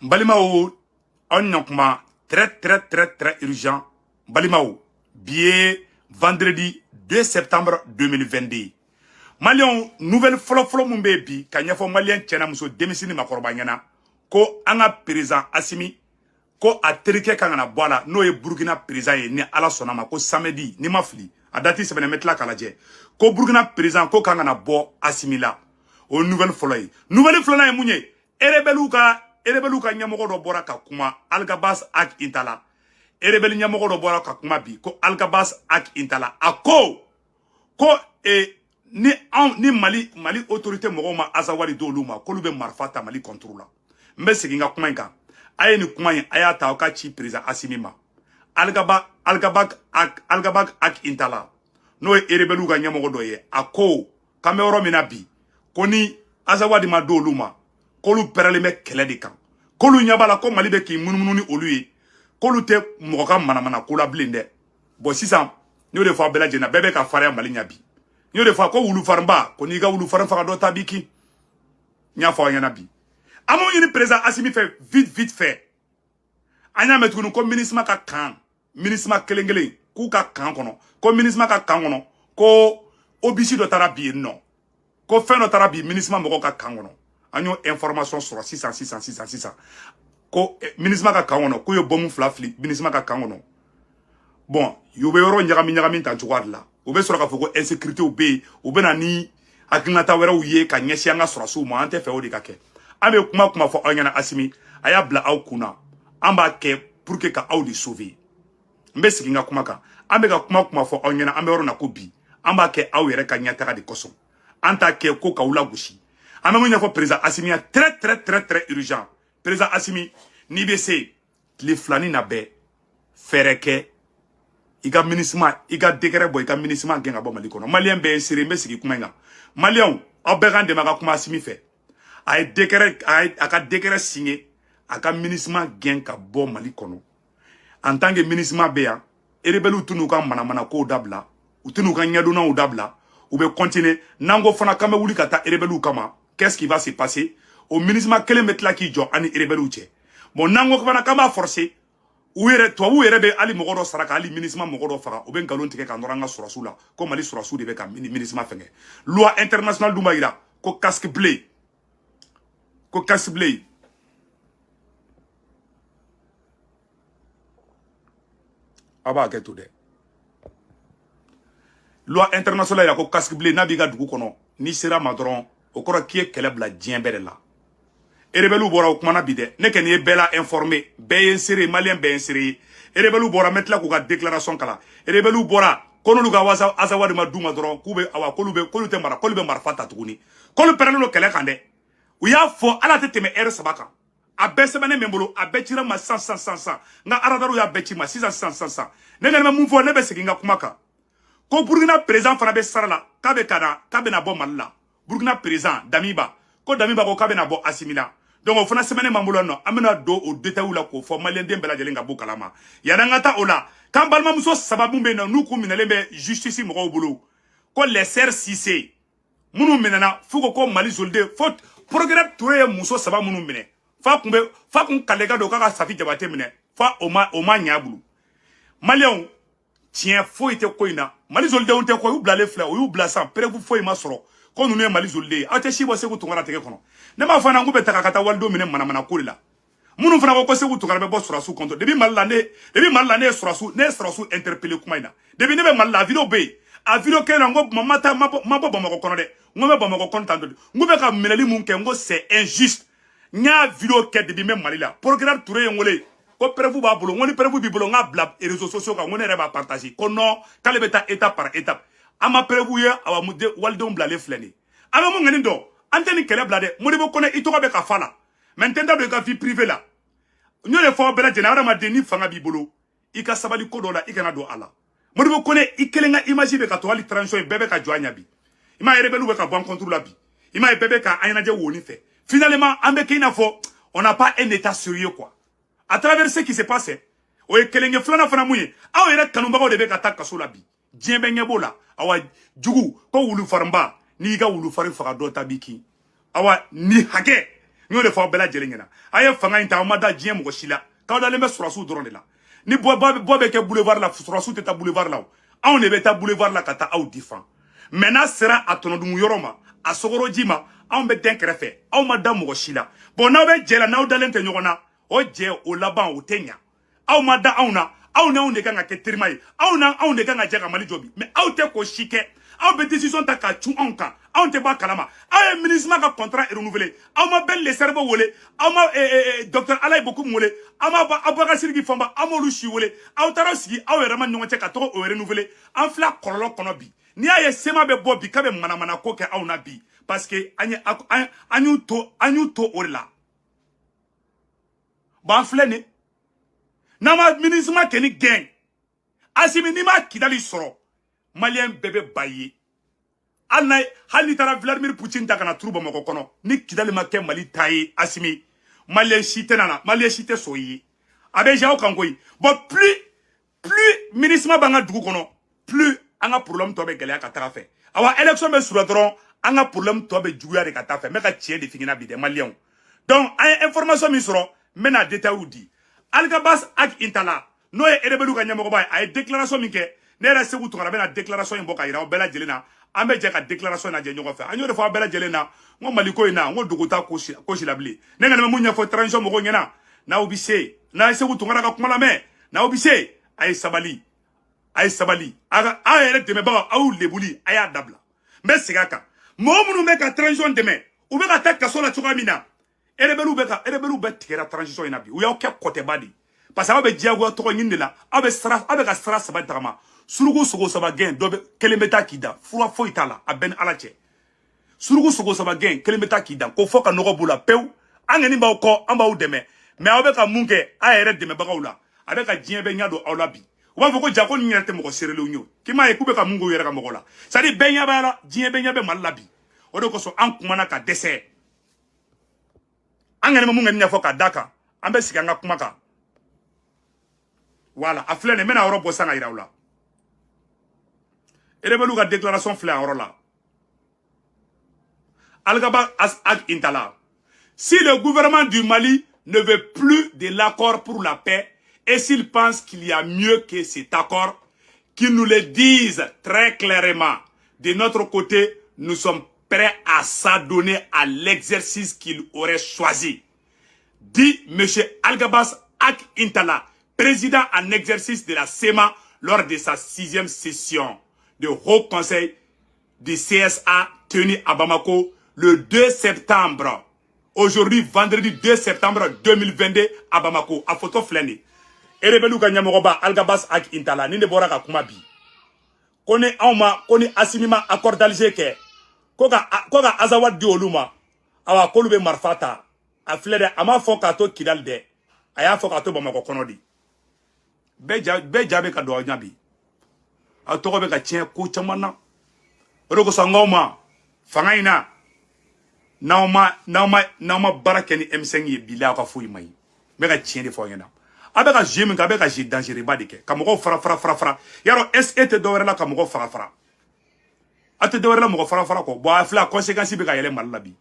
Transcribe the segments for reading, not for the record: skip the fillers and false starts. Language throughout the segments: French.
Balimao, on a très urgent. Balimao, billet vendredi 2 septembre 2022. Malion, nouvelle flop mon baby, kanyafo malien tchena muso demisini makorbanyana, ko anga président Assimi, ko a terike kangana boala, no e Burkina président ni ala sonama, ko samedi, ni mafli, a dati se metla kalaje, ko Burkina président ko kangana bo Assimi la, o nouvelle flop. Nouvelle flop na mounye, erebeluka nyamogo do bora ka kuma Algabas ak intala. Erebeli nyamogo do bora ka kuma bi, ko Algabas ak intala. Ako, ko ni Mali autorité mogoma azawali do luma ko lube marfata Mali contrôle mbe siginga kuma inka aye ni kuma yin aya ta ka chi président Assimi ma Algabak ak intala no erebelu ga nyamogo do ye ako kamero minabi ko ni azawadi ma do luma ko lu perele me kele de kan ko lu nyabala ko Mali be ki munumunu ni olu ye ko lu te moga manamana ko la blinde bo sisan ni de fa bela jena bebe ka fare Mali nyabi Nyo de fois ko wulu farmba ko ni ga wulu faran fa do tabiki nya fa yana bi amon yini président Assimi fait vite fait anya metunu ko ministre ka kan ministre kelengele ku ka kan kono ko ministre ka kan kono ko obisi do tarabi non ko fin do tarabi ministre mo ka kan kono anyo information sur 600 ko ministre ka kan kono ko yo bomu flafli ministre ka kan kono bon yo be yoro nyagami tan chuwadla obe sura ka foko insécurité obe na ni akinata wera uye ka nyesi anga sura su mo ante fe odi ka ke ame kuma fo anyana Assimi aya bla au kuna amba ke pour que ka au di sauver mbe siginga kuma ka ambe ka kuma fo anyana ambe woro na ko bi amba ke au yere ka nyata ka di koso anta ke ko ka ula gushi ame mo nyafo président Assimi très urgent président Assimi ni bese li flani na be fereke iga ministre iga décret boy iga ministre genga bo Mali kono malien be siri mbe sigi kuma nga malien obega de maka kuma Assimi fait ay décret aka décret signé aka ministre genga bo Mali kono en tant que ministre be ya erebelu tunu ka mana ko dabla utunu ka nyaduna u dabla ou be continuer nango fana kama wuli kata erebelu kama qu'est-ce qui va se passer au ministre kele metla ki jo ani erebelu che bon nango fana kama forcer Ouere be ali mogoro saraka ali ministre mogoro fara o ben galon tike ka noranga surasu la ko Mali surasu de be ka ministre fenge loi internationale du maïra ko casque bleu aba ke to de loi internationale ya ko casque bleu na biga dugu kono ni sera madron o kora kie kele bla djembere la erebelu bora o kumana bide ne ken ye bela informé be inséré malien be inséré erebelu bora metla ko ka déclaration kala erebelu bora kono luga wasa azawadi ma duma doron kube awa kolube marfata tuguni kolu perelo kele kande uya fo ala teteme sabaka abe semane membolo abe tira ma 100 nga aradaru ya bechi ma 600 ne ngene mun fo ne be seginga kumaka ko Burkina président fana be sarala kabe na bo malla Burkina président Damiba ko kabe na bo Assimila donc on fana semaine mambulo no amena do o détail la ko fo malien dem bela jelenga bo kalama yana ngata ola kan balma muso sababu be na nuku minale justice mo bolo ko les CRCC munu minana fuko ko Mali solde faut programme touré muso sababu munu mine fa kun kalega do kaka safi jabate mine fa oma nyabulu malien tien fo ite ko ina Mali solde on te ko u blale fla u bla sans preuve fo ima soro ko nunu Mali zolde ate shibo se kutungara tege kono ne ma fana ngube takakata waldo mine mana kulila munu fana ko se kutungara be bo surasu konto debi malla ne surasu interpeller kuma ina debi ne be malla video be a video ke ngo mamata mabo bamako kono de ngome bamako kono tando ngube ka minali mun ke ngo c'est injuste nya video ke debi me malila programme touré ngole ko preuve ba bolo ngoni preuve bi bolo nga bla réseaux sociaux ka ngone reba partager ko non kale beta étape par étape ama prévuye awa mude waldon blale fleni ama mo ngani do anteni kele blade mo de bo kone itoka be ka fala maintenant de ka vie privée la nyole fo bela jenara ma deni fanga bibolo ika sabali kodo la ikana do ala mo de bo kone ikelenga image be ka to ali transition bebe ka joanya bi ima erebelu be ka bon contrôle la bi ima bebe ka ayana je woni fe finalement ambe kina fo on n'a pas un état sérieux quoi à travers ce qui s'est passé o ekelenge flana fana muye aw yere kanumba de be ka takka la bi djembe ngebola awa jugu ko wulu farmba ni ga wulu fari faga do tabiki awa ni hake N'yo de fo bela jelengena. Aye fanga inta amada jien mo shila. Ka da le me surasu doron de la. Ni bo be ke boulevard la surasu te ta boulevard la. On ne be ta boulevard la kata au difan. Mena sera atonodumu yoroma. A sogoro jima. On be den krefe. On ma da mo shila. Bon na be jela na dalen te nyogona. O je o laban o tenya. Aw ma da awna. Aw na on de kanga ke trimay. Aw na on de kanga jaga mali jobi. Mais aw te ko shike. Aw be décision ta ka tu onka. Aw te ba kalama. Aw e ministre ka contrat est renouvelé. Aw ma bel les cerveaux wolé. Aw ma docteur Alay beaucoup wolé. Aw ma ba abaka sirgi famba. Aw mo lu shi wolé. Aw tara sigi aw rama nyonga ka to o renouvelé. An fla kololo kono bi. Ni aye sema be bo bi ka be mana ko ke aw na bi parce que anyu to orla. Ba flene. Nama ministre ma keni gang. Asimi ni ma kidali soro. Malien bébé baye. Alna hali tara Vladimir Poutine ta kana trouba mako kono. Ni kidali ma ken mali taye asimi. Malien chité nana, malien chité soyi. Abe jao kangoyi. Bon plus ministre ma banga dugu kono, plus anga problème to be gele ka ta fe. Awa élection be sur dron, anga problème to be juya de ka ta fe. Me ka tie de fingina bi de malien. Donc ay information mi soro, mena détail ou di. Algabas ak intala no e rebelu ka nyamoko bay ay déclaration mi ke ne ra segu to na déclaration mboka ira o bela jelena ambe je ka déclaration na je nyoko fa anyo de fa bela jelena ngo maliko ina ngo duguta ko shi labli ne ngana munya fo transition moko ngena na obise na segu to ngara ka kuma la me na obise ay sabali aga ayere de me ba au lebuli aya dabla mbe sigaka mo munu me ka transition de me u be ka ta kasola chukamina erebelu be tigera transition ina bi u ya ke kote badi parce que abe diago to nyinde la abe ka sara saba tama surugu sogo saba gen do be kelemeta kida fura fo itala aben alache surugu sogo saba gen kelemeta kida ko foka no bula pew angeni ba ko amba u deme me abe ka munke ayere deme bagawla abe ka jien be nyado awlabi u ba foko jako nyerte mo ko serele unyo kima e kube ka mungo yere ka mogola sadi benya ba la jien be nyabe malabi o de ko so an kumana ka dese angene mo munga nyafo ka daka ambe sikanga kumaka voilà a flene mena oro bosanga iraula erebelu ka déclaration flé oro la algaba ak intala si le gouvernement du Mali ne veut plus de l'accord pour la paix et s'il pense qu'il y a mieux que cet accord qu'ils nous le disent très clairement de notre côté nous sommes prêts à s'adonner à l'exercice qu'il aurait choisi dit M. Algabas Ak Intala, président en exercice de la SEMA lors de sa 6e session de Haut Conseil du CSA tenue à Bamako le 2 septembre. Aujourd'hui, vendredi 2 septembre 2022 à Bamako. A photo flani. Erebelu Ganyamoroba Algabas Ak Intala, ni ne boraka kumabi. Kone auma, kone asimima accord d'Alger ke. Koga azawad di oluma. Awa kolube marfata. A flede ama fokato kidalde. Aya fokato Bamako konodi. Be jabe ka do nyabi. A toko be ka tien ko chamana. Roko sangoma. Fangaina. Nauma barakeni M5 ye bila ka fuyi mai. Be ka tien de foyena. Abe ka jemi ka be ka ji dangereux badike. Kamoko fara. Yaro SE te do la kamoko fara. Ate do la moko fara ko. Bo afla conséquence be ka yele malabi.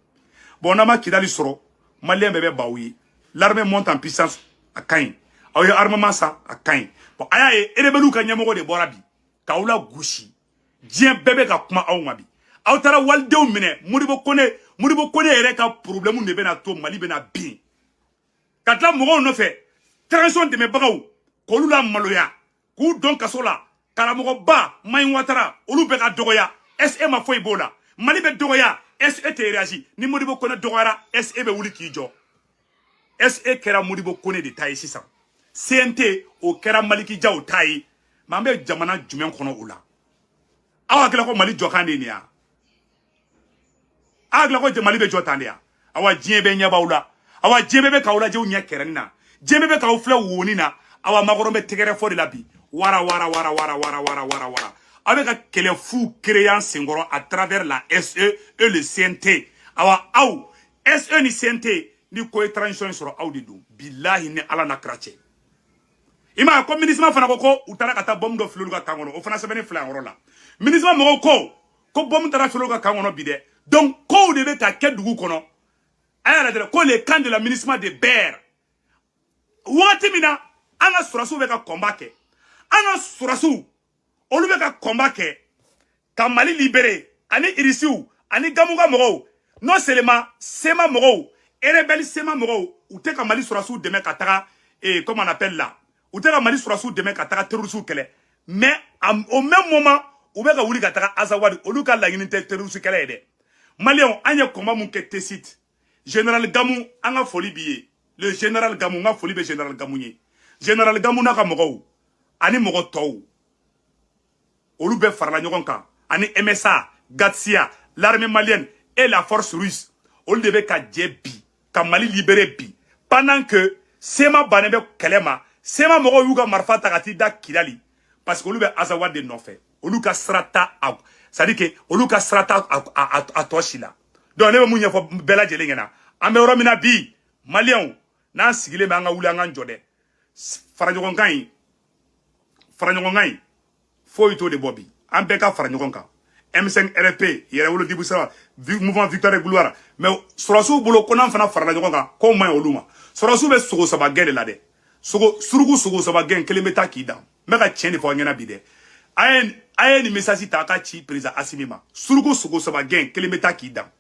Bon nama kidali soro. Malien bébé baoui. L'armée monte en puissance à Kain. Aouye armement ça à Kain. Bon ayaye erebelu ka nyamoko de borabi. Kaula gushi. Dien bébé ka kuma aoumabi. Autara waldeu mine. Muribo kone ere ka problème ne bena to Mali bena bin. Katla mogo no fait. Transition de me bagaw. Kolula maloya. Ku don kasola. Karamogo ba mayin watara. Olu be ka dogoya. SE ma foi bola. Mali be dogoya. SE te réagi. Ni Modibo Kone dogara, SE be wuli kijo. SE kera Modibo Kone de taille sisan. CNT o kera Maliki Diaw taille. Mambe jamana jumen kono ula. Awa kila ko Mali jokande ni ya. Awa kila ko Mali be jotande ya. Awa jien be nyaba ula. Awa jien be ka ula je unya kerenina. Jien be ka ufle woni na. Awa magorombe tegere fo de labi. Wara. Avec un quel fou créant Sengoro à travers la SE et le CNT. Awa au SE ni CNT ni ko transition sur audido. Billahi ni ala na krache. Ima ko ministre fana ko utara kata bombe do flulu ka kangono. O fana sebeni flan rola. Ministre mo ko bombe tara flulu ka kangono bide. Donc ko de be ka kedugu kono. aya la ko le camp de la ministre de Ber wati mina anga surasu be ka combat ke anga surasu olu be ka combat ke ka Mali libérer ani irisiu ani gamuga mogo non seulement sema mogo rebelle sema mogo ou te ka Mali surasu demain ka taga et comment on appelle là ou te ka Mali surasu demain ka taga terroriste kele mais au même moment ou be ka wuli ka taga Azawadi olu ka la unité terroriste kele de Malion anya combat mun ke tesit général Gamou anga folie biye le général Gamou nga folie be général Gamou ni général Gamou na ka mogo ani mogo taw olu be farla ñogon kan ani MSA Gatsia l'armée malienne et la force russe olu de be ka jebi ka Mali libérer bi pendant que Sema Banebe kelema Sema mogo yuga marfa takati da Kidali parce que olu be Azawad de nofé olu ka strata ça dit que olu ka strata a toshila donc ne be munya fo bela jele ngena ambe romina bi malien na sigile ma nga wuli nga njode farañogon kan fo ito de bobi ambe ka farañogon kan M5 RP yere wolo dibu sara mouvement victoire et gloire mais surasu bolo konan fana farañogon kan ko may oluma surasu be sogo saba gele la de surugu sogo saba gen kelemeta kida meka tieni fo ngena bi de ayen ni message ta ka ci président Assimima surugu sogo saba gen kelemeta kida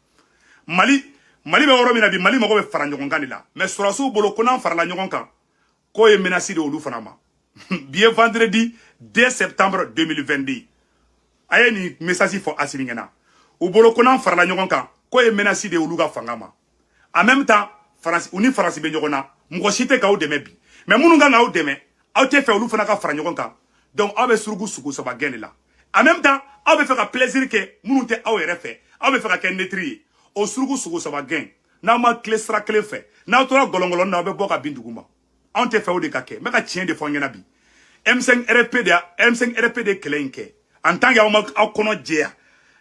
Mali be woro mina bi Mali mago be fara ɲɔgɔn kan de la mais surasu bolo ko n'an farala ɲɔgɔn kan ko ye menace de olu fana ma bien vendredi 2 septembre 2022 aye ni message fo Assimi ɲɛna u bolo ko n'an farala ɲɔgɔn kan ko ye menace de olu ka fanga ma en même temps France uni France be ɲɔgɔn na mɔgɔ si tɛ k'aw dɛmɛ bi mais minnu kan k'aw dɛmɛ aw tɛ fɛ olu fana ka fara ɲɔgɔn kan donc aw be surugu sugu saba gɛn de la en même temps aw be fɛ ka plaisir kɛ minnu tɛ aw yɛrɛ fɛ aw be fɛ ka kɛ netri ye o surugu sugu saba gɛn n'a ma clé sera clé fait n'a tora golongolon na be boka binduguma on te fait o de kake me ka tien de fo ngena bi M5 RP de kelenke en tant que aw kono jea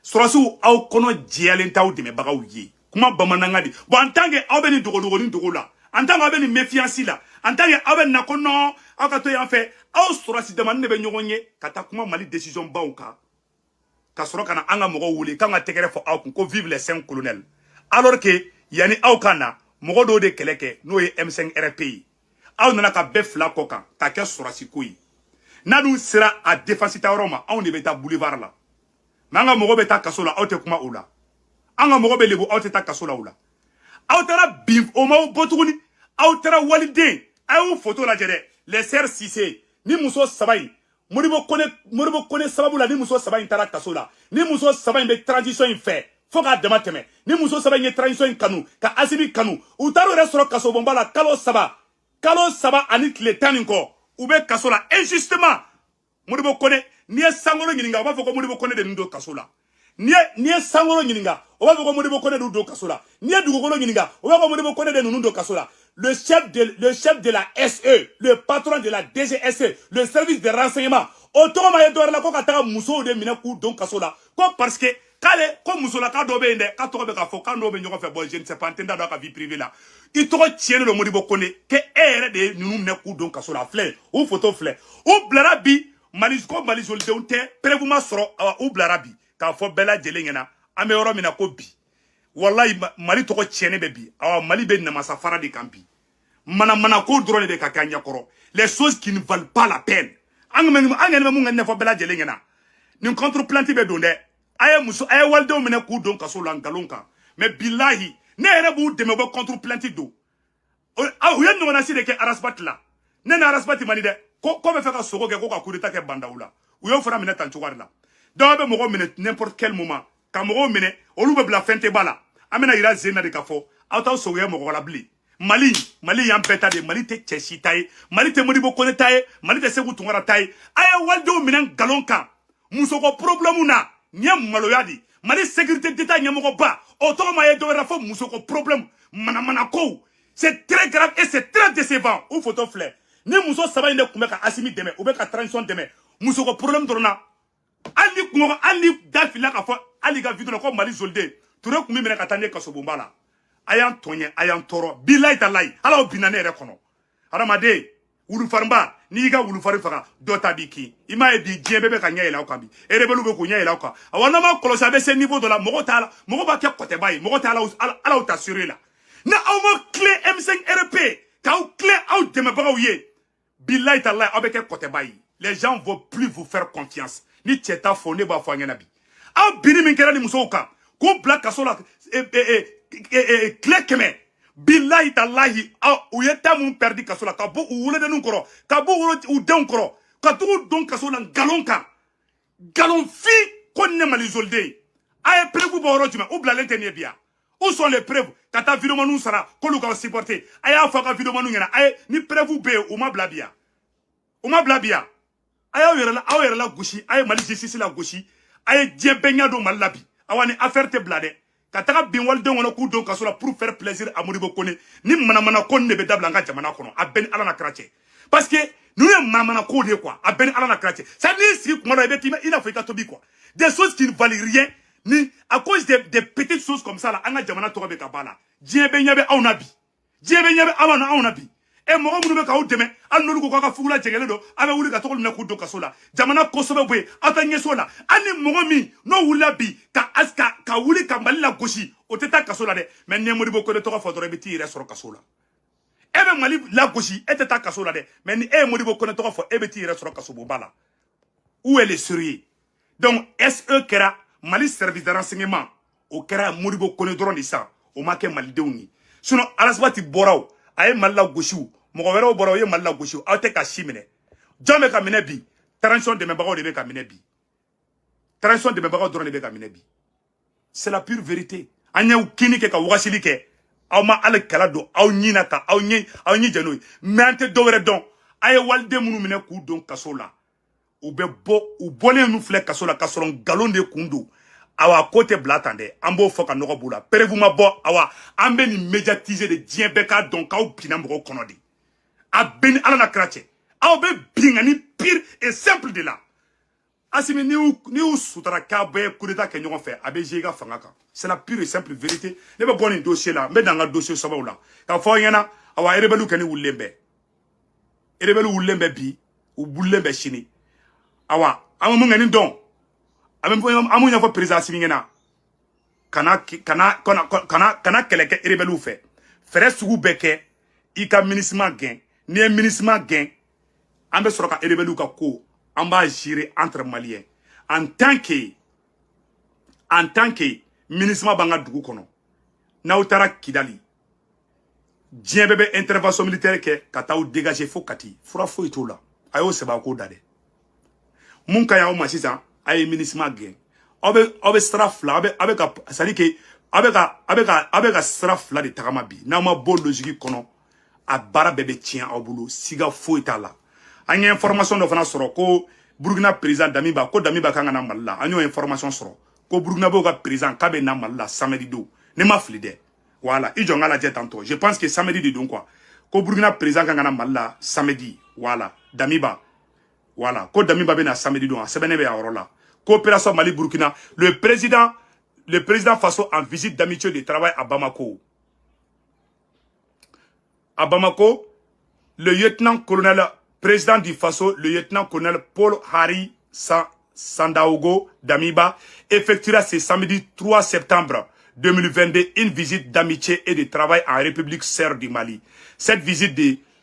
surasu aw kono jea len taw de me bagaw yi kuma bamananga di bon en tant que aw be ni dogo la en tant que aw be ni méfiance la en tant que aw be na kono aw ka to yan fait aw surasi de man ne be nyogonye kata kuma Mali décision bawka ka soro kana anga mogo wuli kan ga tegere fo aw ko vive les 5 colonels alors que yani aw kana mogo do de keleke no ye M5 RP aw nana ka be fla kokan ka ke surasi koyi nadu sera a défense ta roma aw ne be ta boulevard la manga mogo be ta kaso la aw te kuma ola anga mogo be lebu aw te ta kaso la ola aw tara bif o ma botuguni aw tara walide aw photo la jere les sœurs Cissé ni muso sabai moribo kone sababu la ni muso sabai tara kaso la ni muso sabai be transition fait faut ka dama tɛmɛ ni muso saba ye transition kanu ka Assimi kanu u taru restaurer kaso bomba la kalo saba ani tile 10 ko u be kaso la injustement Modibo Kone ni ye sangolo ɲininga o b'a fɔ ko Modibo Kone de ndo kaso la ni ye sangolo ɲininga o b'a fɔ ko Modibo Kone de ndo kaso la ni ye dugukolo ɲininga o b'a fɔ ko Modibo Kone de ndo kaso la le chef de la SE le patron de la DGSE le service de renseignement o tɔgɔ ma ye dɔwɛrɛ la ko ka taga musow de minɛ k'u don kaso la ko parce que kale ko musola ka do be inde ka to be ka fo ka no be ɲɔgɔn fɛ bon je ne sais pas entenda da ka vie privée la I tɔgɔ tiɲɛ lo Modibo Kone ke yɛrɛ de nunu minɛ k'u don kaso la filɛ o photo filɛ o bilara bi Mali ko Mali jolidenw tɛ preuve sɔrɔ o bilara bi k'a fɔ bɛɛ lajɛlen ɲɛna an bɛ yɔrɔ min na ko bi wallahi Mali tɔgɔ tiɲɛnen bɛ bi Mali bɛ namasa fara de kan bi mana ko dɔrɔn de ka kɛ ɲɛkɔrɔ les choses qui ne valent pas la peine an ka mun ka ɲɛfɔ bɛɛ lajɛlen ɲɛna nin contre plainte bɛ don dɛ aye waldenw minɛ k'u don kaso la ngalon kan mais billahi ne yɛrɛ b'u dɛmɛ bɔ contre plainte do u ye ɲɔgɔnna de kɛ Arasbati la ne ni Arasbati mani dɛ ko bɛ fɛ ka sogo kɛ ko ka coup d'état kɛ bandaw la u y'o fana minɛ tan cogoya de la dɔw bɛ mɔgɔ minɛ n'importe quel moment ka mɔgɔw minɛ olu bɛ bila fɛn tɛ ba la an bɛna yira Zena de ka fɔ aw t'aw sogoya mɔgɔ la bilen Mali y'an bɛɛ ta de Mali tɛ cɛ si ta ye Mali tɛ Modibo Kone ta ye Mali tɛ Seku Tunkara ta ye a ye walidenw minɛ ngalon kan musoko problème na nya maloya di Mali sécurité d'état ɲɛmɔgɔ ba o tɔgɔ ma ye dɔwɛrɛ fɔ musoko problème manamana ko c'est très grave et c'est très décevant o photo filɛ ni muso saba in de kun bɛ ka Assimi dɛmɛ u bɛ ka transition dɛmɛ musoko problème dɔrɔn na hali ni da filila ka fɔ hali ka vidéo ko Mali joliden Touré kun bɛ minɛ ka taa ne kaso bonba la a y'an tɔɲɛ a y'an tɔɔrɔ bilahi talahi ala o binna ne yɛrɛ kɔnɔ hadamaden wulufarinba n'i y'i ka wulufari faga dɔ ta b'i kin i m'a ye bi diɲɛ bɛɛ bɛ ka ɲɛ yɛlɛ aw kan bi rebelle bɛ k'u ɲɛ yɛlɛ aw kan awa n'a ma kɔlɔsi a bɛ se niveau dɔ la mɔgɔ b'a kɛ kɔtɛba ye mɔgɔ t'a ala ta suré la na aw ma clé M5 RP k'aw clé aw dɛmɛbagaw ye billahi tallahi aw bɛ kɛ kɔtɛba ye les gens vont plus vous faire confiance ni cɛ ta fɔ ne b'a fɔ a ɲɛna bi aw bini min kɛra ni musow kan k'o bila kaso la clé 100 billahi tallahi u ye temps mun perdu kaso la ka bɔ u wolodenninw kɔrɔ ka bɔ u denw kɔrɔ ka tugu don kaso la nkalon kan nkalon fin ko ne malizoliden ye a ye preuve bɔ yɔrɔ jumɛn u bilalen tɛ nin ye bi yan où sont les preuves ka taa vidéomaninw sara k'olu k'aw supporter a y'a fɔ a ka vidéomaninw ɲɛna a ye ni preuve bɛ yen u ma bila bi yan u ma bila bi yan a y'aw yɛrɛ la gosi a ye Mali justice la gosi a ye diɲɛ bɛɛ ɲɛ don Mali la bi awa ni affaire tɛ bila dɛ ka taga bin walidenw kɔnɔ k'u don kaso la pour faire plaisir à Modibo Kone ni manamana ko ne bɛ dabila an ka jamana kɔnɔ a bɛɛ ni Ala na kira cɛ parce que nous ye manamana ko de quoi a bɛɛ ni Ala na kira cɛ ça n'i sigi kuma dɔ i bɛ t'i i n'a fɔ i ka tobi quoi des choses qui ne valent rien ni à cause des petites choses comme ça là an ka jamana tɔgɔ bɛ ka ban la diɲɛ bɛ ɲɛ bɛ aw na bi diɲɛ bɛ ɲɛ bɛ aw na bi mɔgɔ minnu bɛ k'aw dɛmɛ hali n'olu ko k'aw ka fugula jɛngɛlen don a bɛ wuli ka tɔgɔ minɛ k'u don kaso la jamana kosɛbɛ bɔ yen aw tɛ ɲɛso la hali ni mɔgɔ min n'o wulila bi ka wuli ka Mali la gosi o tɛ taa kaso la dɛ mais ni Modibo Kone tɔgɔ fɔ dɔrɔn i bɛ t'i yɛrɛ sɔrɔ kaso la e bɛ Mali la gosi e tɛ taa kaso la dɛ mais ni e ye Modibo Kone tɔgɔ fɔ e bɛ t'i yɛrɛ sɔrɔ kaso bonba la où est le sérieux donc SE kɛra Mali service de renseignement o kɛra Modibo Kone dɔrɔn de san o ma kɛ malidenw ye sinon Alasbati bɔraw a ye Mali la gosiw mɔgɔ wɛrɛw bɔra o ye Mali la gosiw aw tɛ ka si minɛ jɔn bɛ ka minɛ bi transition dɛmɛbagaw de bɛ ka minɛ bi transition dɛmɛbagaw dɔrɔn de bɛ ka minɛ bi c'est la pure vérité an y'aw kini kɛ ka wagasili kɛ aw ma hali kala don aw ɲi na ka aw ɲi jɛ n'o ye mais an tɛ dɔwɛrɛ dɔn a ye waliden minnu minɛ k'u don kaso la u bɛ bɔ u bɔlen nu filɛ kaso la ka sɔrɔ nkalon de kun don awa ko tɛ bila tan dɛ an b'o fɔ ka nɔgɔ b'u la preuve ma bɔ awa an bɛ nin médiatiser de diɲɛ bɛɛ k'a dɔn k'aw binna mɔgɔw kɔnɔ de a bɛɛ ni Ala na kira cɛ aw bɛ bingani pire et simple de la Assimi ni y'u sutura k'a bɛɛ coup d'état kɛ ɲɔgɔn fɛ a bɛ jouer i ka fanga kan c'est la pure et simple vérité ne bɛ bɔ nin dossier la n bɛ dan n ka dossier sɛbɛnw la k'a fɔ aw ɲɛna awa rebelle kɔni wulilen bɛ rebelle wulilen bɛ bi u wulilen bɛ sini awa an bɛ mun kɛ ni dɔn an bɛ ɲɛfɔ président Assimi ɲɛna kana kɛlɛ kɛ rebelle fɛ fɛrɛ sugu bɛɛ kɛ i ka MINUSMA gɛn n'i ye MINUSMA gɛn an bɛ sɔrɔ ka rebelle ka ko an b'a gérer entre maliens en tant que MINUSMA b'an ka dugu kɔnɔ n'aw taara Kidali diɲɛ bɛɛ bɛ intervention militaire kɛ ka t'aw dégager fo Kati fura foyi t'o la a y'o sɛbɛn a k'o da dɛ mun ka ɲi aw ma sisan a ye MINUSMA gɛn aw bɛ sira fila aw bɛ ka c'est à dire que aw bɛ ka sira fila de tagama bi n'aw ma bɔ logique kɔnɔ a baara bɛɛ bɛ tiɲɛ aw bolo siga foyi t'a la an ye information dɔ fana sɔrɔ ko Burkina président Damiba kan ka na Mali la an y'o information sɔrɔ ko Burkina b'o ka président k'a bɛ na Mali la samedi don ne ma fili dɛ voilà i jɔ n ka lajɛ tantôt je pense que samedi de don quoi ko Burkina président kan ka na Mali la samedi voilà Damiba voilà ko Damiba bɛ na samedi don a sɛbɛnnen bɛ a yɔrɔ la coopération Mali Burkina le président Faso en visite d'amitié de travail à Bamako. À Bamako, le lieutenant-colonel président du Faso, le lieutenant-colonel Paul-Henri Sandaogo Damiba, effectuera ce samedi 3 septembre 2022 une visite d'amitié et de travail en République sœur du Mali. Cette visite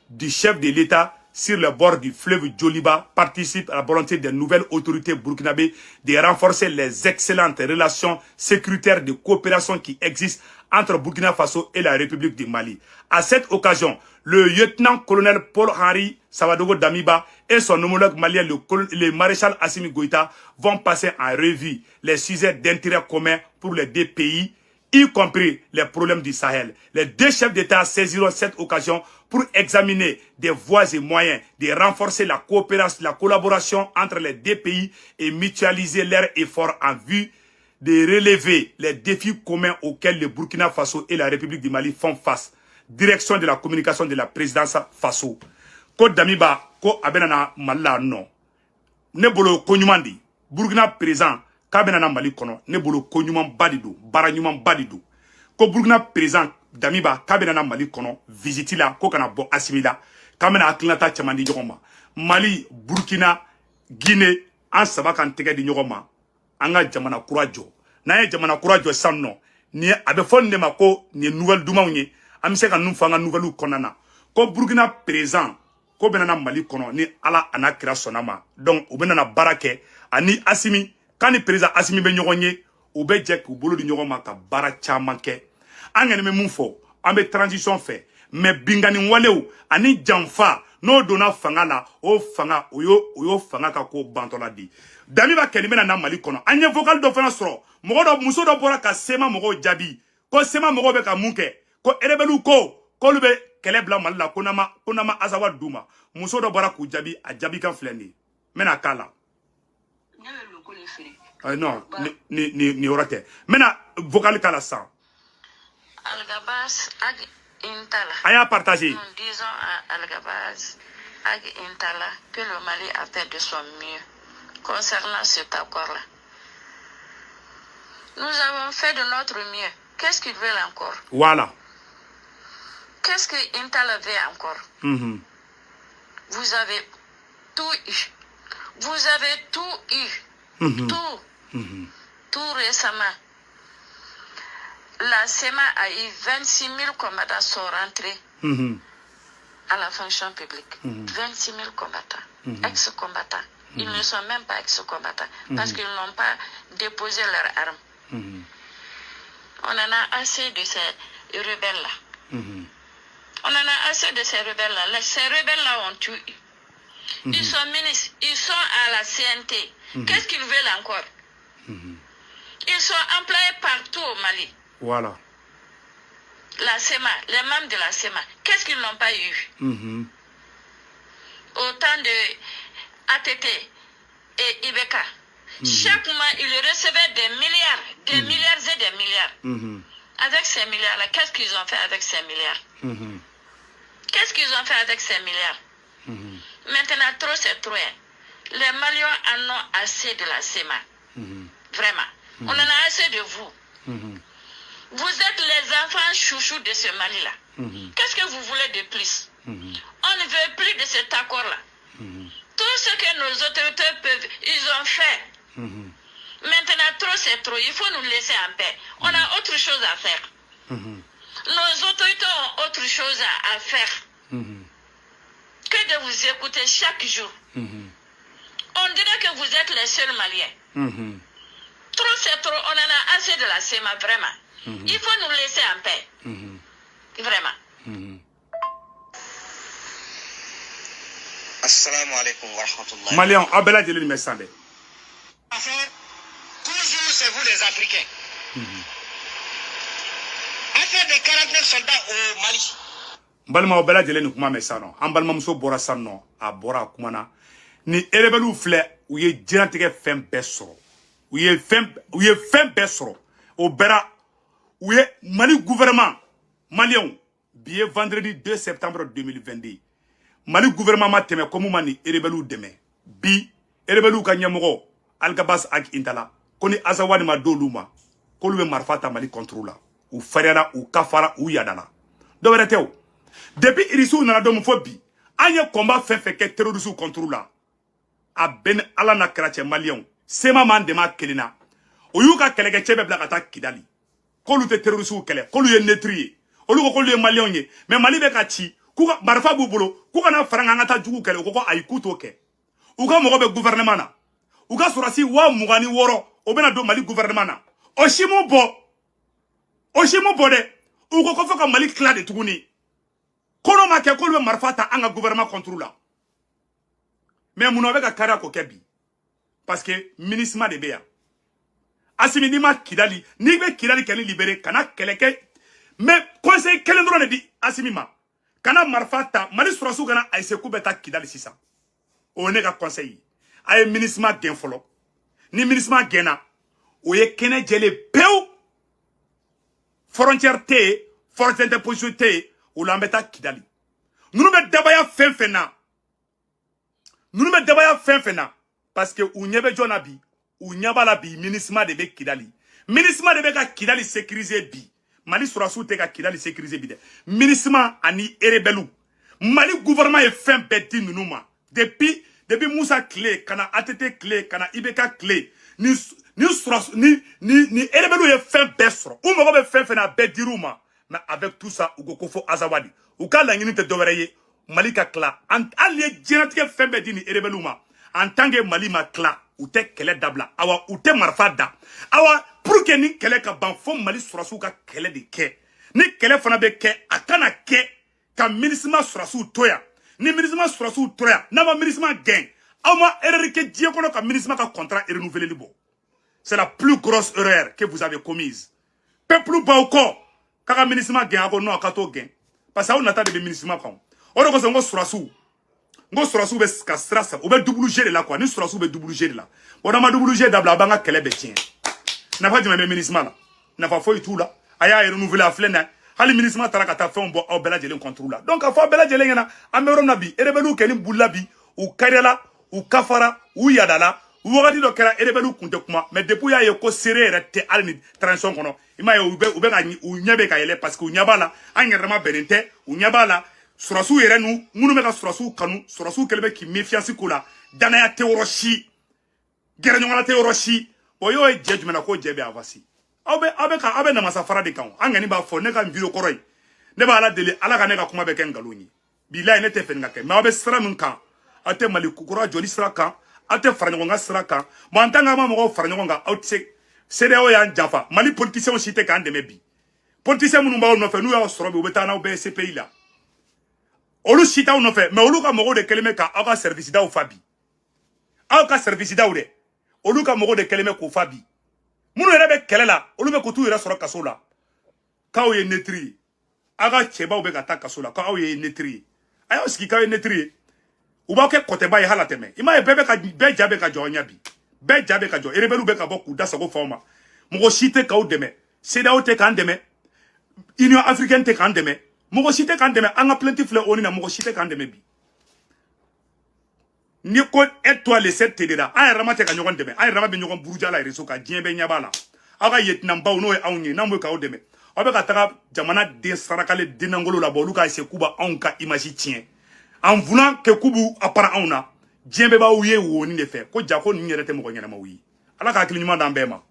du chef de l'État sur le bord du fleuve Djoliba participe à la volonté des nouvelles autorités burkinabées de renforcer les excellentes relations sécuritaires de coopération qui existent entre Burkina Faso et la République du Mali. À cette occasion, le lieutenant-colonel Paul-Henri Sandaogo Damiba et son homologue malien, le maréchal Assimi Goïta, vont passer en revue les sujets d'intérêt commun pour les deux pays, y compris les problèmes du Sahel. Les deux chefs d'État saisiront cette occasion pour examiner des voies et moyens de renforcer la coopération, la collaboration entre les deux pays et mutualiser leurs efforts en vue de relever les défis communs auxquels le Burkina Faso et la République du Mali font face. Direction de la communication de la présidence Faso. Ko Damiba, ko abenana Mali non. Ne bolo ko ɲuman di. Burkina président k'a bɛna na Mali kɔnɔ ne bolo ko ɲuman ba de don baara ɲuman ba de don ko Burkina président Damiba k'a bɛna na Mali kɔnɔ visite la ko kana bɔ Assimi la k'an bɛna hakilinata caman di ɲɔgɔn ma Mali Burkina Guinée an saba kan tɛgɛ di ɲɔgɔn ma an ka jamana kura jɔ n'an ye jamana kura jɔ sisan nɔ ni a bɛ fɔ nin de ma ko nin ye nouvelle dumanw ye amse ka nu fanga nouvelle konana ko Burkina présent ko benana Mali kono ni ala anakira sonama donc o benana barake ani Assimi kani président Assimi be ñogonye o be je ku bolo di ñogoma ka bara chama ke angene me mun fo ambe transition fait mais bingani walew ani janfa no dona fanga la o fanga oyo fanga ka ko bantola di dami ba kelime na Mali kono anye vocal do fana soro mogo do muso do bora ka sema mogo jabi ko sema mogo be ka munke ko erebelu ko lube kele bla Mali la konama azawa duma muso do bora ku jabi a jabi kan flendi mena kala non ni orate mena vocal kala sa Algabas ag Intala. Aya partagé. Nous disons à Algabas ag Intala que le Mali a fait de son mieux concernant cet accord-là. Nous avons fait de notre mieux. Qu'est-ce qu'ils veulent encore? Voilà. Qu'est-ce que Intala veut encore? Vous avez tout eu. Vous avez tout eu. Tout récemment. La SEMA a eu 26 000 combattants sont rentrés à la fonction publique. 26 000 combattants, ex-combattants. Ils ne sont même pas ex-combattants parce qu'ils n'ont pas déposé leurs armes. On en a assez de ces rebelles-là. On en a assez de ces rebelles-là. Ces rebelles-là ont tué. Ils sont ministres, ils sont à la CNT. Qu'est-ce qu'ils veulent encore? Ils sont employés partout au Mali. Voilà. La SEMA, les membres de la SEMA, qu'est-ce qu'ils n'ont pas eu? Autant de ATT et IBK. Chaque mois, ils recevaient des milliards et des milliards. Avec ces milliards-là, qu'est-ce qu'ils ont fait avec ces milliards? Qu'est-ce qu'ils ont fait avec ces milliards? Maintenant, trop c'est trop. Les Maliens en ont assez de la SEMA. Vraiment. On en a assez de vous. Vous êtes les enfants chouchous de ce Mali-là. Qu'est-ce que vous voulez de plus? On ne veut plus de cet accord-là. Tout ce que nos autorités peuvent, ils ont fait. Maintenant, trop c'est trop. Il faut nous laisser en paix. On a autre chose à faire. Nos autorités ont autre chose à faire que de vous écouter chaque jour. On dirait que vous êtes les seuls Maliens. Trop c'est trop. On en a assez de la SEMA, vraiment. Il faut nous laisser en paix. Vraiment. Assalamu alaikum wa rahmatullah. Maliens, abela de l'Imessande. Toujours c'est vous les Africains. Affaire de 49 soldats au Mali. Balma obela de l'Inukuma Messano. Ambalma Muso Bora Sano, a Bora Kumana. Ni erebelu fle, ou ye djirantike fem besro. Ou ye fem besro. Au Bera. Oui, Mali gouvernement malien billet vendredi 2 septembre 2022 Mali gouvernement ma teme comme mani erebelu deme bi erebelu ka nyamogo Algabas ak Intala koni azawani ma doluma ko lube marfata Mali contrôla ou fariara ou kafara ou yadala do weretew depuis irisu na do fo bi anya combat fait que terroriste contrôla a ben ala na krache malien sema man de ma kelina o yuka kelege chebe bla kata Kidali kolu te terroriste kele kolu ye netrie olu ko kolu ye malien ye mais Mali be ka ci ku ka barfa bu bolo ku kana faranga ngata jugu kele ko ay kuto ke u ka mogo be gouvernement na u ka surasi wa mugani woro o bena do Mali gouvernement na o shimu bo de u ko fa ka Mali cla de tuguni kono ma ke kolu be marfata anga gouvernement contrôle la mais muno be ka kara ko kebi parce que ministre de beya Assimi ni ma Kidali, ni be Kidali keni libéré, kana keleke, mais conseil kelen drone ne di Assimi ma, kana marfata, Mali surasu kana aise kubeta Kidali sisa. O ne ka conseil, aye ministre gen folo, ni ministre gena, oye kene jele peu, frontière te, frontière de position te, ou l'ambeta Kidali. Nous me dabaya fenfena, parce que ou nyebe jonabi, ou nyabala bi ministre de be Kidali. Ministre de be ka Kidali sécuriser bi. Mali surasu te ka Kidali sécuriser bi de. Ministre ani erebelu. Mali gouvernement est fin beti nunuma. Depuis Moussa Clé, kana ATT Clé, kana IBK Clé. Ni erebelu est fin besro. Ou mo be fin na be diruma. mais avec tout ça u ko fo Azawadi u ka laɲini tɛ dɔwɛrɛ ye Mali ka tila hali ye diɲɛlatigɛ fɛn bɛɛ di ni rebelle ma en tant que Mali ma tila u tɛ kɛlɛ dabila awa u tɛ marifa da awa pour que ni kɛlɛ ka ban fo Mali sɔrɔsiw ka kɛlɛ de kɛ ni kɛlɛ fana bɛ kɛ a kana kɛ ka MINUSMA sɔrɔsiw to yan ni MINUSMA sɔrɔsiw to yan n'a ma MINUSMA gɛn aw ma erreur kɛ diɲɛ kɔnɔ ka MINUSMA ka contrat renouvelé bɔ c'est la plus grosse erreur que vous avez commise peuple baw kɔ k'a ka MINUSMA gɛn a ko non a ka t'o gɛn parce que aw nata de bɛ MINUSMA kan o de kosɔn n ko sɔrɔsiw bɛ ka sira sa u bɛ double G de la quoi ni sɔrɔsiw bɛ double G de la o n'a ma double G dabila a b'an ka kɛlɛ bɛɛ tiɲɛ nafa jumɛn bɛ MINUSMA la nafa foyi t'u la a y'a renouvelé a filɛ nin hali MINUSMA taara ka taa fɛnw bɔ aw bɛɛ lajɛlen contre la donc a fɔ aw bɛɛ lajɛlen ɲɛna an bɛ yɔrɔ min na bi rebelliw kɛli bulila bi u kariyala u kafara u yadala wagati dɔ kɛra rebelliw kun tɛ kuma mais depuis y'a ye ko seere yɛrɛ tɛ hali ni transition kɔnɔ i m'a ye u ɲɛ bɛ ka yɛlɛ parce que u ɲɛ b'a la an yɛrɛ dama bɛnnen tɛ u ɲɛ b'a la sɔrɔsiw yɛrɛ minnu bɛ ka sɔrɔsiw kanu sɔrɔsiw kɛlen bɛ k'i méfiance ko la danaya tɛ yɔrɔ si gɛrɛɲɔgɔnna tɛ yɔrɔ si o y'o ye jɛ jumɛn na ko jɛ bɛ avance aw bɛ namasa fara de kan an ŋani b'a fɔ ne ka video kɔrɔ ye ne b'a ala deli ala ka ne ka kuma bɛ kɛ nkalon ye bilahi ne tɛ fɛ nin ka kɛ mais aw bɛ sira min kan aw tɛ Mali kura jɔli sira kan aw tɛ fara ɲɔgɔn kan sira kan bon en tant que an ma mɔgɔw fara ɲɔgɔn kan aw tɛ se CEDEAO y'an janfa Mali politiciens si tɛ k'an dɛmɛ bi politiciens minnu b'aw nɔfɛ n'u y'aw sɔrɔ bi u bɛ taa n'aw bɛɛ ye CPI la olu si t'aw nɔfɛ mais olu ka mɔgɔw de kɛlen bɛ k'aw ka service daw fa bi aw ka service daw dɛ olu ka mɔgɔw de kɛlen bɛ k'o fa bi minnu yɛrɛ bɛ kɛlɛ la olu bɛ ko t'u yɛrɛ sɔrɔ kaso la k'aw ye netiri ye aw ka cɛbaw bɛ ka taa kaso la k'aw ye netiri ye a y'aw sigi k'aw ye netiri ye u b'aw kɛ kɔtɛba ye hala tɛmɛ i m'a ye bɛɛ ja bɛ ka jɔ aw ɲɛ bi bɛɛ ja bɛ ka jɔ rebelliw bɛ ka bɔ k'u da sago f'aw ma mɔgɔ si tɛ k'aw dɛmɛ CEDEAO tɛ k'an dɛmɛ Union africaine tɛ k'an dɛmɛ mɔgɔ si tɛ k'an dɛmɛ an ka plainte filɛ ONU na mɔgɔ si tɛ k'an dɛmɛ bi ni ko et toi les sept tɛ de la an yɛrɛ dama tɛ ka ɲɔgɔn dɛmɛ an yɛrɛ dama bɛ ɲɔgɔn buruja la réseau kan diɲɛ bɛɛ ɲɛ b'a la aw ka yetinanbaw n'o ye anw ye n'an bɛ k'aw dɛmɛ aw bɛ ka taga jamana den sarakale dennankolo la olu ka essayer k'u b'anw ka image tiɲɛ en voulant que k'u b'u apprendre anw na diɲɛ bɛɛ b'aw ye woni de fɛ ko ja ko ninnu yɛrɛ tɛ mɔgɔ ɲɛnamaw ye ala ka hakili ɲuman d'an bɛɛ ma